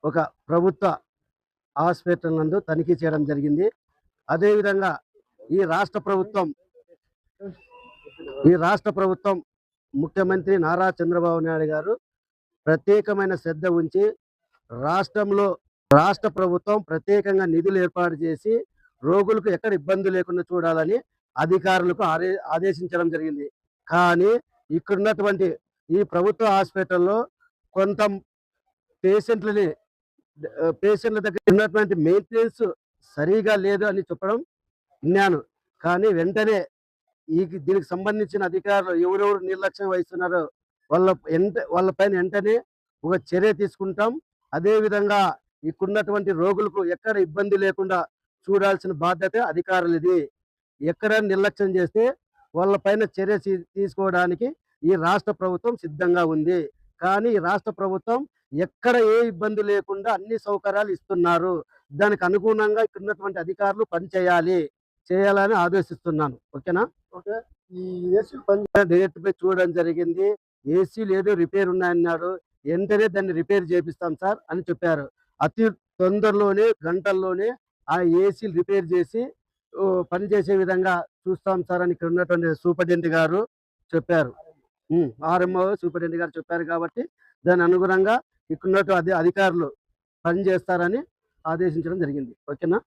ఒక ప్రభుత్వ హాస్పిటల్ నందు తనిఖీ చేయడం జరిగింది. అదేవిధంగా ఈ రాష్ట్ర ప్రభుత్వం ఈ రాష్ట్ర ప్రభుత్వం ముఖ్యమంత్రి నారా చంద్రబాబు నాయుడు గారు ప్రత్యేకమైన శ్రద్ధ ఉంచి రాష్ట్రంలో రాష్ట్ర ప్రభుత్వం ప్రత్యేకంగా నిధులు ఏర్పాటు చేసి రోగులకు ఎక్కడ ఇబ్బంది లేకుండా చూడాలని అధికారులకు ఆదేశించడం జరిగింది. కానీ ఇక్కడున్నటువంటి ఈ ప్రభుత్వ హాస్పిటల్లో కొంత పేషెంట్ల దగ్గర ఉన్నటువంటి మెయింటెనెన్స్ సరిగా లేదు అని చెప్పడం విన్నాను. కానీ వెంటనే దీనికి సంబంధించిన అధికారులు ఎవరెవరు నిర్లక్ష్యం వహిస్తున్నారో వాళ్ళ పైన వెంటనే ఒక చర్య తీసుకుంటాం. అదేవిధంగా ఇక్కడున్నటువంటి రోగులకు ఎక్కడ ఇబ్బంది లేకుండా చూడాల్సిన బాధ్యత అధికారులది. ఎక్కడ నిర్లక్ష్యం చేస్తే వాళ్ళ పైన చర్య తీసుకోవడానికి ఈ రాష్ట్ర ప్రభుత్వం సిద్ధంగా ఉంది. కానీ ఈ రాష్ట్ర ప్రభుత్వం ఎక్కడ ఏ ఇబ్బంది లేకుండా అన్ని సౌకర్యాలు ఇస్తున్నారు. దానికి అనుగుణంగా ఇక్కడ ఉన్నటువంటి అధికారులు చేయాలని ఆదేశిస్తున్నాను. ఓకేనా? ఓకే. ఈ ఏసీ డైరెక్ట్ పై చూడడం జరిగింది. ఏసీలు ఏదో రిపేర్ ఉన్నాయన్నాడు. వెంటనే దాన్ని రిపేర్ చేపిస్తాం సార్ అని చెప్పారు. అతి తొందరలోనే గంటల్లోనే ఆ ఏసీలు రిపేర్ చేసి పనిచేసే విధంగా చూస్తాం సార్ అని ఇక్కడ ఉన్నటువంటి సూపరింటెండెంట్ గారు చెప్పారు. ఆర్ఎంఓ సూపరింటెండెంట్ గారు చెప్పారు కాబట్టి దాని అనుగుణంగా ఇక్కడున్నటువంటి అధికారులు పనిచేస్తారని ఆదేశించడం జరిగింది. ఓకేనా?